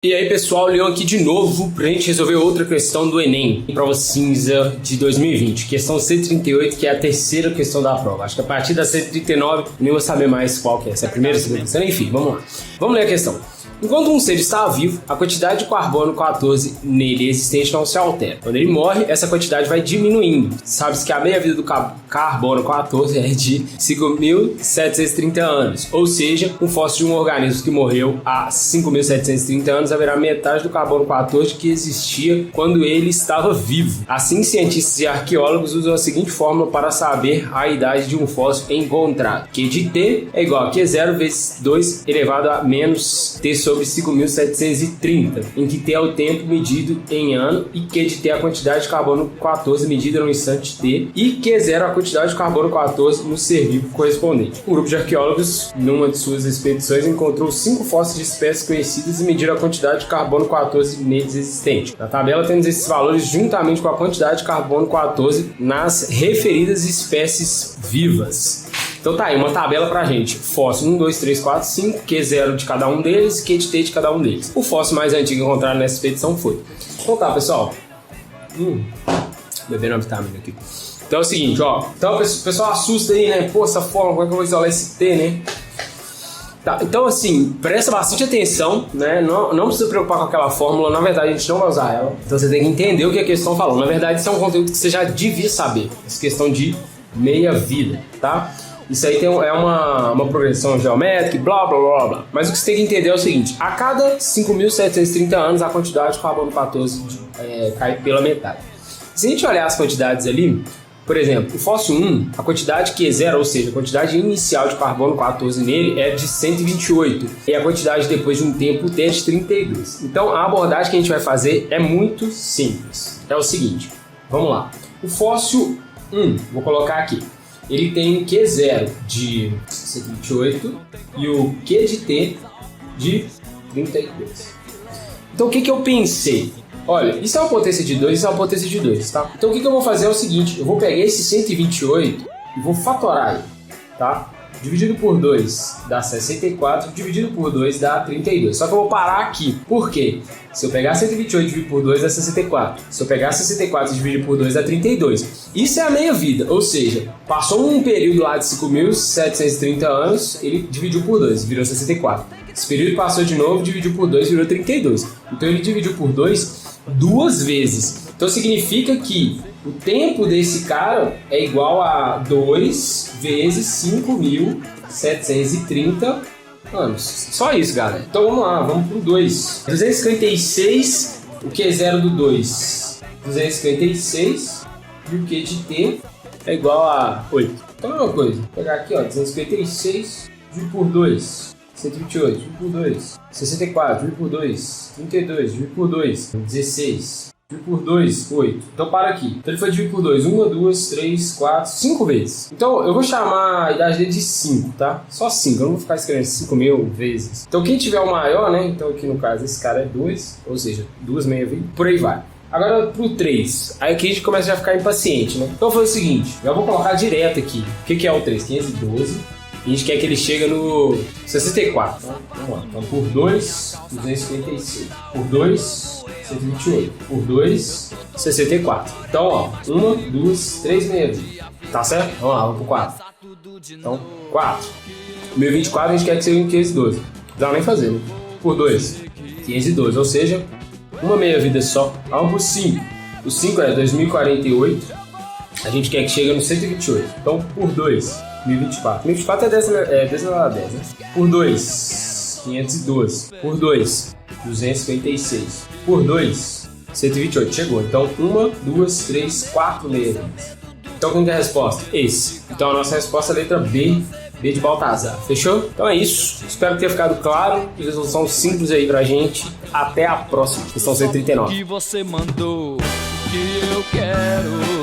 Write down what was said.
E aí pessoal, Leon aqui de novo pra gente resolver outra questão do Enem, prova cinza de 2020, questão 138, que é a terceira questão da prova. Acho que a partir da 139 nem vou saber mais qual que é, se é a primeira, segunda, terceira, enfim, vamos lá. Vamos ler a questão. Enquanto um ser está vivo, a quantidade de carbono 14 nele existente não se altera. Quando ele morre, essa quantidade vai diminuindo. Sabe-se que a meia-vida do carbono 14 é de 5.730 anos. Ou seja, um fóssil de um organismo que morreu há 5.730 anos haverá metade do carbono 14 que existia quando ele estava vivo. Assim, cientistas e arqueólogos usam a seguinte fórmula para saber a idade de um fóssil encontrado. Q de T é igual a Q0 vezes 2 elevado a menos T sobre 5.730, em que T é o tempo medido em ano e Q de T é a quantidade de carbono 14 medida no instante T e Q0 é a quantidade de carbono 14 no ser vivo correspondente. Um grupo de arqueólogos, numa de suas expedições, encontrou 5 fósseis de espécies conhecidas e mediram a quantidade de carbono 14 neles existente. Na tabela temos esses valores juntamente com a quantidade de carbono 14 nas referidas espécies vivas. Então tá aí, uma tabela pra gente. Fóssil 1, 2, 3, 4, 5, Q0 de cada um deles, Q de T de cada um deles. O fóssil mais antigo encontrado nessa expedição foi. Então tá, pessoal. Bebendo uma vitamina aqui. Então é o seguinte, ó. Então o pessoal assusta aí, né? Pô, essa forma, como é que eu vou isolar esse T, né? Tá, então assim, presta bastante atenção, né? Não precisa preocupar com aquela fórmula. Na verdade, a gente não vai usar ela. Então você tem que entender o que a questão falou. Na verdade, isso é um conteúdo que você já devia saber. Essa questão de meia-vida, tá? Isso aí é uma progressão geométrica, blá blá blá blá. Mas o que você tem que entender é o seguinte: a cada 5.730 anos a quantidade de carbono 14 cai pela metade. Se a gente olhar as quantidades ali, por exemplo, o fóssil 1, a quantidade Q0, ou seja, a quantidade inicial de carbono 14 nele é de 128 e a quantidade depois de um tempo T é de 32. Então a abordagem que a gente vai fazer é muito simples. É o seguinte, vamos lá. O fóssil 1, vou colocar aqui. Ele tem Q0 de 128 e o Q de T de 32. Então o que eu pensei? Olha, isso é uma potência de 2, isso é uma potência de 2, tá? Então o que eu vou fazer é o seguinte, eu vou pegar esse 128 e vou fatorar ele, tá? Dividido por 2 dá 64, dividido por 2 dá 32. Só que eu vou parar aqui. Por quê? Se eu pegar 128 e dividir por 2 dá 64. Se eu pegar 64 e dividir por 2 dá 32. Isso é a meia-vida, ou seja, passou um período lá de 5.730 anos, ele dividiu por 2, virou 64. Esse período passou de novo, dividiu por 2, virou 32. Então ele dividiu por 2 duas vezes. Então significa que o tempo desse cara é igual a 2 vezes 5.730 anos. Só isso, galera. Então vamos lá, vamos pro 2. 256, o Q0 do 2. 256 e o Q de T é igual a 8. Então é a mesma coisa. Vou pegar aqui, ó, 256 dividido por 2. 128, dividido por 2. 64, dividido por 2. 32, dividido por 2. 16. Dividido por 2, 8. Então para aqui. Então ele foi dividido por 2. 1, 2, 3, 4, 5 vezes. Então eu vou chamar a idade dele de 5, tá? Só 5. Eu não vou ficar escrevendo 5.000 vezes. Então quem tiver o maior, né? Então aqui no caso esse cara é 2. Ou seja, 2 meia-vida. Por aí vai. Agora pro 3. Aí aqui a gente começa a ficar impaciente, né? Então foi o seguinte. Eu vou colocar direto aqui. O que é o 3? 512. A gente quer que ele chegue no 64. Então, vamos lá. Então, por 2, 256. Por 2, 128. Por 2, 64. Então, ó. 1, 2, 3 meia-vida. Tá certo? Vamos lá, vamos pro 4. Então, 4. 1024 a gente quer que seja em 512. Não dá nem fazer, né? Por 2, 512. Ou seja, uma meia-vida só. Vamos pro 5. O 5 é 2048. A gente quer que chegue no 128. Então, por 2. 1024. 1024 é 10 elevado a 10, né? Por 2, 512. Por 2, 256. Por 2, 128. Chegou. Então, 1, 2, 3, 4 meia-vidas. Então, qual que é a resposta? Esse. Então, a nossa resposta é a letra B. B de Baltazar. Fechou? Então é isso. Espero que tenha ficado claro. Resolução simples aí pra gente. Até a próxima. Questão 139. Que você mandou, que eu quero.